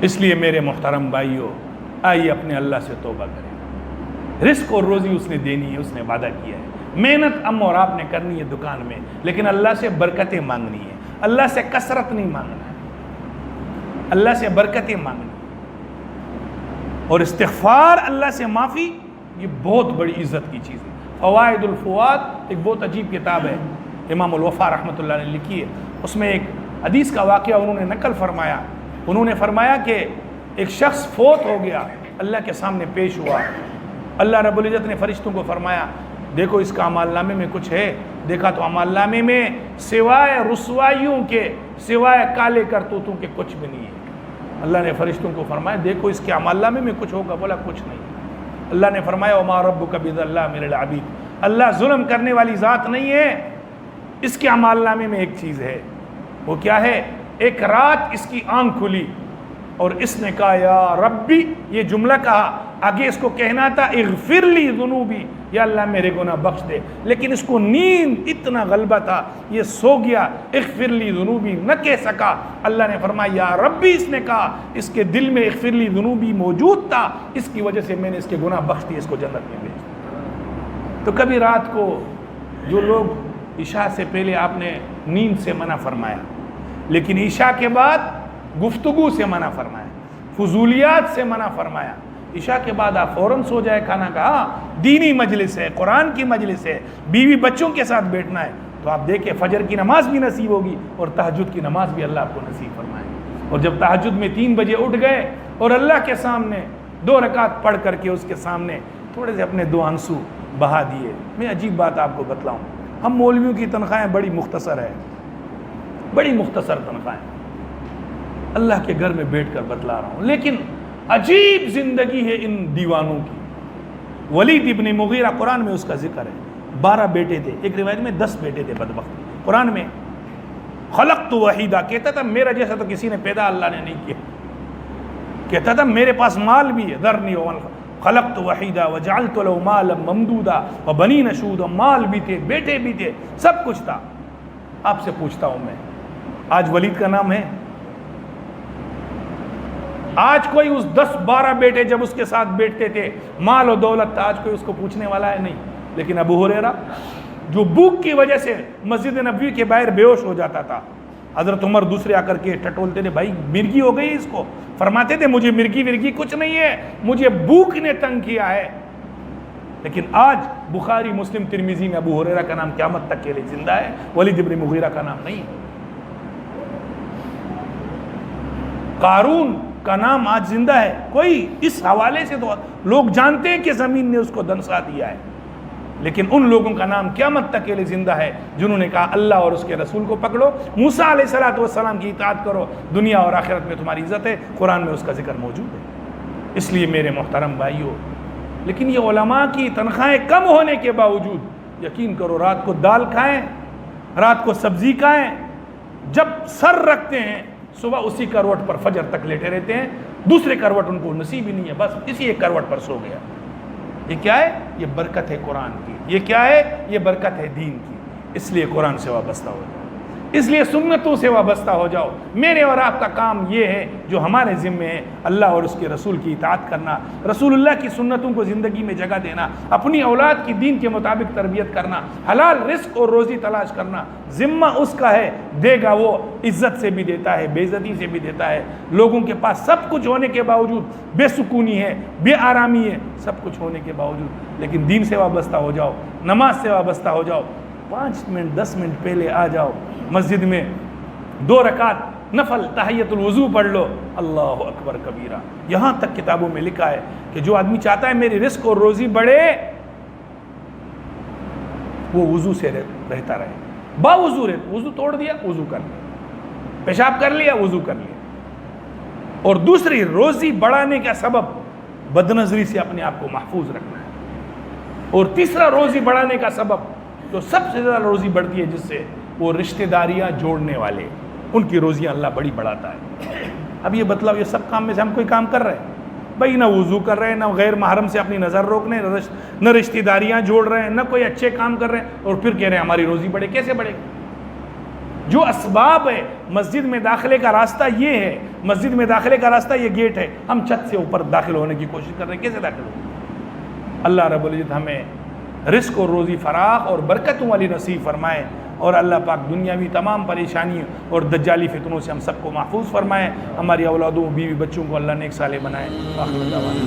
اس لیے میرے محترم بھائیوں، آئیے اپنے اللہ سے توبہ کریں۔ رزق اور روزی اس نے دینی ہے، اس نے وعدہ کیا ہے۔ محنت ہم اور آپ نے کرنی ہے دکان میں، لیکن اللہ سے برکتیں مانگنی ہے، اللہ سے کثرت نہیں مانگنا ہے، اللہ سے برکتیں مانگنی ہے۔ اور استغفار، اللہ سے معافی، یہ بہت بڑی عزت کی چیز ہے۔ فوائد الفواد ایک بہت عجیب کتاب ہے، امام الوفا رحمۃ اللہ نے لکھی ہے۔ اس میں ایک حدیث کا واقعہ انہوں نے نقل فرمایا۔ انہوں نے فرمایا کہ ایک شخص فوت ہو گیا، اللہ کے سامنے پیش ہوا۔ اللہ رب العزت نے فرشتوں کو فرمایا، دیکھو اس کا اعمال نامے میں کچھ ہے؟ دیکھا تو اعمال نامے میں سوائے رسوائیوں کے، سوائے کالے کرتوتوں کے کچھ بھی نہیں ہے۔ اللہ نے فرشتوں کو فرمایا، دیکھو اس کے اعمال نامے میں کچھ ہوگا؟ بولا کچھ نہیں۔ اللہ نے فرمایا، وما ربک بظلام للعبید، اللہ ظلم کرنے والی ذات نہیں ہے۔ اس کے اعمال نامے میں ایک چیز ہے، وہ کیا ہے؟ ایک رات اس کی آنکھ کھلی اور اس نے کہا یا ربی، یہ جملہ کہا۔ آگے اس کو کہنا تھا اغفر لی ذنوبی، یا اللہ میرے گناہ بخش دے، لیکن اس کو نیند اتنا غلبہ تھا، یہ سو گیا، اغفر لی ذنوبی نہ کہہ سکا۔ اللہ نے فرمایا یا ربی، اس نے کہا، اس کے دل میں اغفر لی ذنوبی موجود تھا، اس کی وجہ سے میں نے اس کے گناہ بخش دیے، اس کو جنت میں بھیج دیا۔ تو کبھی رات کو جو لوگ عشاء سے پہلے آپ نے نیند سے منع فرمایا، لیکن عشاء کے بعد گفتگو سے منع فرمایا، فضولیات سے منع فرمایا، عشاء کے بعد آپ فوراً سو جائے، کھانا کہا، دینی مجلس ہے، قرآن کی مجلس ہے، بیوی بچوں کے ساتھ بیٹھنا ہے، تو آپ دیکھیں فجر کی نماز بھی نصیب ہوگی اور تہجد کی نماز بھی اللہ آپ کو نصیب فرمائے۔ اور جب تہجد میں 3 بجے اٹھ گئے اور اللہ کے سامنے 2 رکعت پڑھ کر کے اس کے سامنے تھوڑے سے اپنے 2 آنسو بہا دیے۔ میں عجیب بات آپ کو بتلاؤں، ہم مولویوں کی تنخواہیں بڑی مختصر ہے، بڑی مختصر تنخواہیں، اللہ کے گھر میں بیٹھ کر بتلا رہا ہوں، لیکن عجیب زندگی ہے ان دیوانوں کی۔ ولید ابن مغیرہ، قرآن میں اس کا ذکر ہے، 12 بیٹے تھے، ایک روایت میں 10 بیٹے تھے بدبخت۔ قرآن میں خلقت وحیدہ، کہتا تھا میرا جیسا تو کسی نے پیدا اللہ نے نہیں کیا، کہتا تھا میرے پاس مال بھی ہے، ذرنی ومن خلقت وحیدہ وجعلت له مالا ممدودا وبنین شہودا، مال بھی تھے، بیٹے بھی تھے، سب کچھ تھا۔ آپ سے پوچھتا ہوں میں، آج ولید کا نام ہے؟ آج کوئی اس 10-12 بیٹے جب اس کے ساتھ بیٹھتے تھے، مال و دولت تھا، آج کوئی اس کو پوچھنے والا ہے؟ نہیں۔ لیکن ابو ہریرہ جو بھوک کی وجہ سے مسجد نبوی کے باہر بے ہوش ہو جاتا تھا، حضرت عمر دوسرے آ کر کے ٹٹولتے تھے، بھائی مرگی ہو گئی اس کو، فرماتے تھے مجھے مرگی ورگی کچھ نہیں ہے، مجھے بھوک نے تنگ کیا ہے۔ لیکن آج بخاری مسلم ترمذی میں ابو ہریرہ کا نام قیامت تک کے لیے زندہ ہے، ولید ابن مغیرہ کا نام نہیں۔ قارون کا نام آج زندہ ہے، کوئی اس حوالے سے تو لوگ جانتے ہیں کہ زمین نے اس کو دنسا دیا ہے، لیکن ان لوگوں کا نام قیامت تک کے لیے زندہ ہے جنہوں نے کہا اللہ اور اس کے رسول کو پکڑو، موسیٰ علیہ السلام کی اطاعت کرو، دنیا اور آخرت میں تمہاری عزت ہے۔ قرآن میں اس کا ذکر موجود ہے۔ اس لیے میرے محترم بھائیوں، لیکن یہ علماء کی تنخواہیں کم ہونے کے باوجود یقین کرو رات کو دال کھائیں، رات کو سبزی کھائیں، جب سر رکھتے ہیں صبح اسی کروٹ پر فجر تک لیٹے رہتے ہیں، دوسرے کروٹ ان کو نصیب ہی نہیں ہے، بس اسی ایک کروٹ پر سو گیا۔ یہ کیا ہے؟ یہ برکت ہے قرآن کی، یہ کیا ہے؟ یہ برکت ہے دین کی۔ اس لیے قرآن سے وابستہ ہو جاؤ، اس لیے سنتوں سے وابستہ ہو جاؤ۔ میرے اور آپ کا کام یہ ہے جو ہمارے ذمے ہے، اللہ اور اس کے رسول کی اطاعت کرنا، رسول اللہ کی سنتوں کو زندگی میں جگہ دینا، اپنی اولاد کی دین کے مطابق تربیت کرنا، حلال رزق اور روزی تلاش کرنا۔ ذمہ اس کا ہے، دے گا وہ، عزت سے بھی دیتا ہے، بے عزتی سے بھی دیتا ہے۔ لوگوں کے پاس سب کچھ ہونے کے باوجود بے سکونی ہے، بے آرامی ہے، سب کچھ ہونے کے باوجود، لیکن دین سے وابستہ ہو جاؤ، نماز سے وابستہ ہو جاؤ، 5 منٹ 10 منٹ پہلے آ جاؤ مسجد میں، 2 رکعت نفل تحیۃ الوضو پڑھ لو، اللہ اکبر کبیرہ۔ یہاں تک کتابوں میں لکھا ہے کہ جو آدمی چاہتا ہے میری رزق اور روزی بڑھے، وہ وضو سے رہتا رہے، باوضو رہتا، وضو توڑ دیا وضو کر لیا، پیشاب کر لیا وضو کر لیا۔ اور دوسری، روزی بڑھانے کا سبب بدنظری سے اپنے آپ کو محفوظ رکھنا ہے۔ اور تیسرا، روزی بڑھانے کا سبب جو سب سے زیادہ روزی بڑھتی ہے جس سے، وہ رشتہ داریاں جوڑنے والے، ان کی روزیاں اللہ بڑی بڑھاتا ہے۔ اب یہ بتلاؤ، یہ سب کام میں سے ہم کوئی کام کر رہے ہیں؟ بھائی نہ وضو کر رہے ہیں، نہ غیر محرم سے اپنی نظر روکنے، نہ رشتہ داریاں جوڑ رہے ہیں، نہ کوئی اچھے کام کر رہے ہیں، اور پھر کہہ رہے ہیں ہماری روزی بڑھے۔ کیسے بڑھے گی؟ جو اسباب ہے، مسجد میں داخلے کا راستہ یہ ہے، مسجد میں داخلے کا راستہ یہ گیٹ ہے، ہم چھت سے اوپر داخل ہونے کی کوشش کر رہے ہیں، کیسے داخل ہو؟ اللہ رب العزت ہمیں رزق اور روزی فراخ اور برکتوں والی نصیب فرمائے، اور اللہ پاک دنیاوی تمام پریشانی اور دجالی فتنوں سے ہم سب کو محفوظ فرمائے، ہماری اولادوں بیوی بچوں کو اللہ نیک صالح بنائے۔ آخر دعوانا